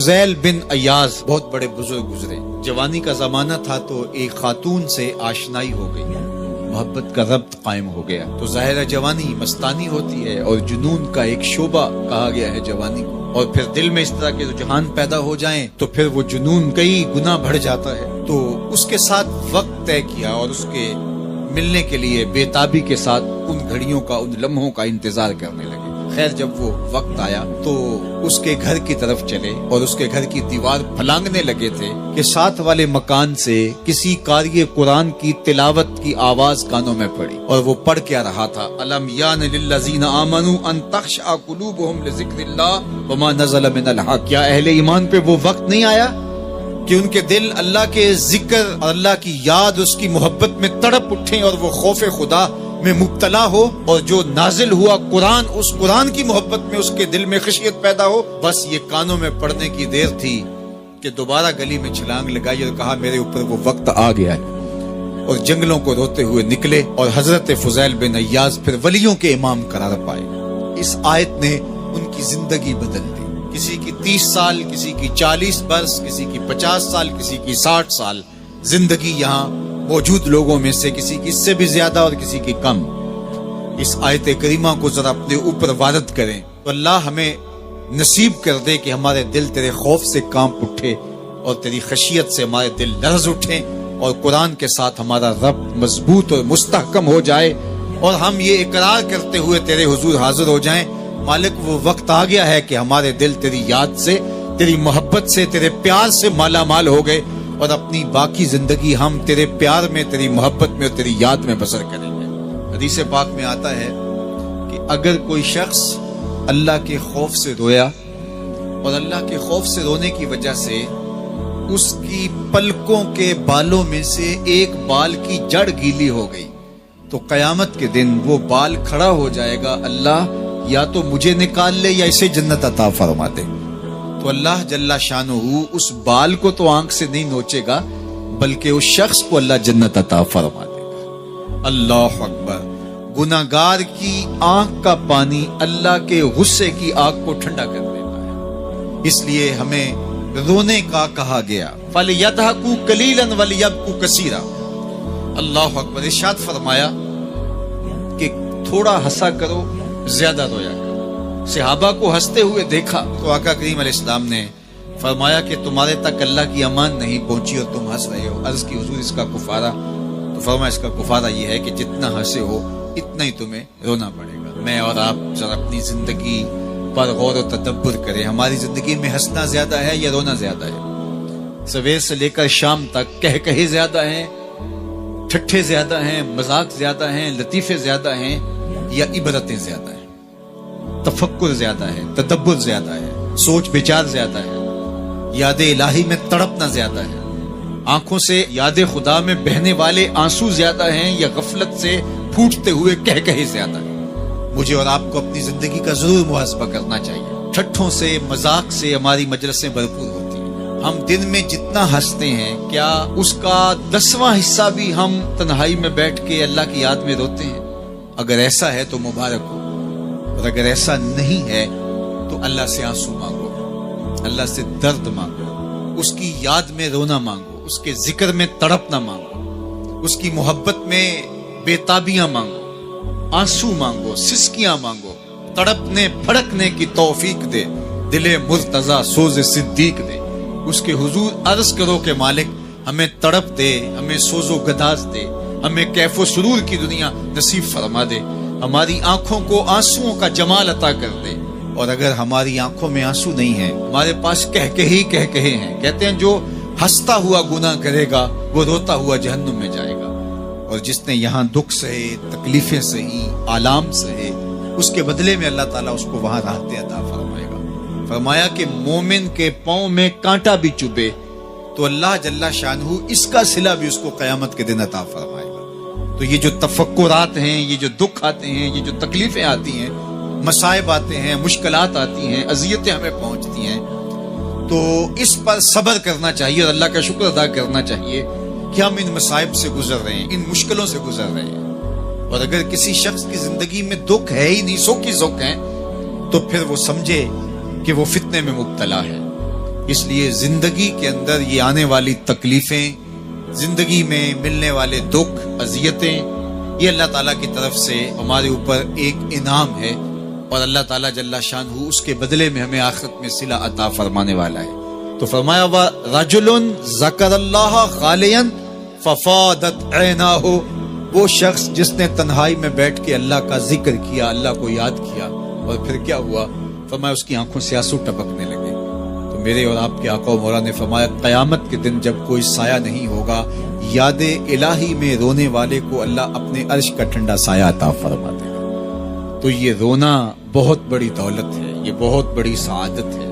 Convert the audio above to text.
فضیل بن ایاز بہت بڑے بزرگ گزرے. جوانی کا زمانہ تھا تو ایک خاتون سے آشنائی ہو گئی، محبت کا ربط قائم ہو گیا. تو ظاہر جوانی مستانی ہوتی ہے اور جنون کا ایک شعبہ کہا گیا ہے جوانی کو، اور پھر دل میں اس طرح کے رجحان پیدا ہو جائیں تو پھر وہ جنون کئی گنا بڑھ جاتا ہے. تو اس کے ساتھ وقت طے کیا اور اس کے ملنے کے لیے بے تابی کے ساتھ ان گھڑیوں کا، ان لمحوں کا انتظار کرنے لگے. خیر جب وہ وقت آیا تو اس کے گھر کی طرف چلے اور اس کے گھر کی دیوار پھلانگنے لگے تھے کہ ساتھ والے مکان سے کسی قاری قرآن کی تلاوت کی آواز کانوں میں پڑی، اور وہ پڑھ کیا رہا تھا، الم یان للذین آمنوا ان تخشع قلوبهم لذکر اللہ وما نزل من الحق. کیا اہل ایمان پہ وہ وقت نہیں آیا کہ ان کے دل اللہ کے ذکر اور اللہ کی یاد، اس کی محبت میں تڑپ اٹھیں اور وہ خوف خدا میں مبتلا ہو، اور جو نازل ہوا قرآن، اس قرآن کی محبت میں اس کے دل میں خشیت پیدا ہو. بس یہ کانوں میں پڑنے کی دیر تھی کہ دوبارہ گلی میں چھلانگ لگائی اور کہا میرے اوپر وہ وقت آ گیا ہے، اور جنگلوں کو روتے ہوئے نکلے اور حضرت فضیل بن ایاز پھر ولیوں کے امام قرار پائے. اس آیت نے ان کی زندگی بدل دی. کسی کی 30 سال، کسی کی 40 برس، کسی کی 50 سال، کسی کی 60 سال زندگی یہاں موجود لوگوں میں سے کسی کی اس سے بھی زیادہ اور کسی کی کم. اس آیت کریمہ کو ذرا اپنے اوپر وارد کریں تو اللہ ہمیں نصیب کر دے کہ ہمارے دل تیرے خوف سے کانپ اٹھے اور تیری خشیت سے ہمارے دل لرز اٹھیں، اور قرآن کے ساتھ ہمارا ربط مضبوط اور مستحکم ہو جائے، اور ہم یہ اقرار کرتے ہوئے تیرے حضور حاضر ہو جائیں، مالک وہ وقت آ گیا ہے کہ ہمارے دل تیری یاد سے، تیری محبت سے، تیرے پیار سے مالا مال ہو گئے، اور اپنی باقی زندگی ہم تیرے پیار میں، تیری محبت میں اور تیری یاد میں بسر کریں گے. حدیث پاک میں آتا ہے کہ اگر کوئی شخص اللہ کے خوف سے رویا اور اللہ کے خوف سے رونے کی وجہ سے اس کی پلکوں کے بالوں میں سے ایک بال کی جڑ گیلی ہو گئی تو قیامت کے دن وہ بال کھڑا ہو جائے گا، اللہ یا تو مجھے نکال لے یا اسے جنت عطا فرما دے. تو اللہ جل شانہ اس بال کو تو آنکھ سے نہیں نوچے گا، بلکہ اس شخص کو اللہ جنت عطا فرما دے گا. اللہ اکبر. گناہگار کی آنکھ کا پانی اللہ کے غصے کی آگ کو ٹھنڈا کر دیتا ہے. اس لیے ہمیں رونے کا کہا گیا، فَلْيَضْحَكُوا قَلِيلًا وَلْيَبْكُوا كَثِيرًا. اللہ اکبر. ارشاد فرمایا کہ تھوڑا ہنسا کرو، زیادہ رویا کرو. صحابہ کو ہنستے ہوئے دیکھا تو آقا کریم علیہ السلام نے فرمایا کہ تمہارے تک اللہ کی امان نہیں پہنچی اور تم ہنس رہے ہو. عرض کی حضور اس کا کفارہ؟ تو فرمایا اس کا کفارہ یہ ہے کہ جتنا ہنسے ہو اتنا ہی تمہیں رونا پڑے گا. میں اور آپ ذرا اپنی زندگی پر غور و تدبر کریں. ہماری زندگی میں ہنسنا زیادہ ہے یا رونا زیادہ ہے؟ سویر سے لے کر شام تک کہے زیادہ ہیں، ٹھٹھے زیادہ ہیں، مذاق زیادہ ہیں، لطیفے زیادہ ہیں، یا عبرتیں زیادہ ہیں؟ تفکر زیادہ ہے، تدبر زیادہ ہے، سوچ بچار زیادہ ہے، یاد الہی میں تڑپنا زیادہ ہے، آنکھوں سے یاد خدا میں بہنے والے آنسو زیادہ ہیں، یا غفلت سے پھوٹتے ہوئے کہے زیادہ ہیں؟ مجھے اور آپ کو اپنی زندگی کا ضرور محاسبہ کرنا چاہیے. ٹھٹھوں سے، مذاق سے ہماری مجلسیں بھرپور ہوتی ہیں. ہم دن میں جتنا ہنستے ہیں کیا اس کا 10واں حصہ بھی ہم تنہائی میں بیٹھ کے اللہ کی یاد میں روتے ہیں؟ اگر ایسا ہے تو مبارک ہو، اور اگر ایسا نہیں ہے تو اللہ سے آنسو مانگو، اللہ سے درد مانگو، اس کی یاد میں رونا مانگو، اس کے ذکر میں تڑپنا مانگو، اس کی محبت میں بے تابیاں مانگو، آنسو مانگو، سسکیاں مانگو، تڑپنے پھڑکنے کی توفیق دے، دل مرتضی سوز صدیق دے. اس کے حضور عرض کرو کہ مالک ہمیں تڑپ دے، ہمیں سوز و گداز دے، ہمیں کیف و سرور کی دنیا نصیب فرما دے، ہماری آنکھوں کو آنسوؤں کا جمال عطا کر دے. اور اگر ہماری آنکھوں میں آنسو نہیں ہیں، ہمارے پاس کہے ہیں، کہتے ہیں جو ہنستا ہوا گناہ کرے گا وہ روتا ہوا جہنم میں جائے گا، اور جس نے یہاں دکھ سہے، تکلیفیں سہی، آلام سہے، اس کے بدلے میں اللہ تعالیٰ اس کو وہاں راحتیں عطا فرمائے گا. فرمایا کہ مومن کے پاؤں میں کانٹا بھی چبھے تو اللہ جل شانہ اس کا صلہ بھی اس کو قیامت کے دن عطا فرمائے گا. تو یہ جو تفکرات ہیں، یہ جو دکھ آتے ہیں، یہ جو تکلیفیں آتی ہیں، مصائب آتے ہیں، مشکلات آتی ہیں، اذیتیں ہمیں پہنچتی ہیں، تو اس پر صبر کرنا چاہیے اور اللہ کا شکر ادا کرنا چاہیے کہ ہم ان مصائب سے گزر رہے ہیں، ان مشکلوں سے گزر رہے ہیں. اور اگر کسی شخص کی زندگی میں دکھ ہے ہی نہیں، سکھ ہی سکھ ہیں، تو پھر وہ سمجھے کہ وہ فتنے میں مبتلا ہے. اس لیے زندگی کے اندر یہ آنے والی تکلیفیں، زندگی میں ملنے والے دکھ، اذیتیں، یہ اللہ تعالیٰ کی طرف سے ہمارے اوپر ایک انعام ہے، اور اللہ تعالیٰ جل شانہ اس کے بدلے میں ہمیں آخرت میں صلہ عطا فرمانے والا ہے۔ تو فرمایا ہوا رجل ذکر اللہ خالیا ففاضت عیناہ، وہ شخص جس نے تنہائی میں بیٹھ کے اللہ کا ذکر کیا، اللہ کو یاد کیا، اور پھر کیا ہوا؟ فرمایا اس کی آنکھوں سے آنسو ٹپکنے لگے۔ تو میرے اور آپ کے آقا و مولا نے فرمایا قیامت کے دن جب کوئی سایہ نہیں ہوگا، یاد الہی میں رونے والے کو اللہ اپنے عرش کا ٹھنڈا سایہ عطا فرما دے گا۔ تو یہ رونا بہت بڑی دولت ہے، یہ بہت بڑی سعادت ہے۔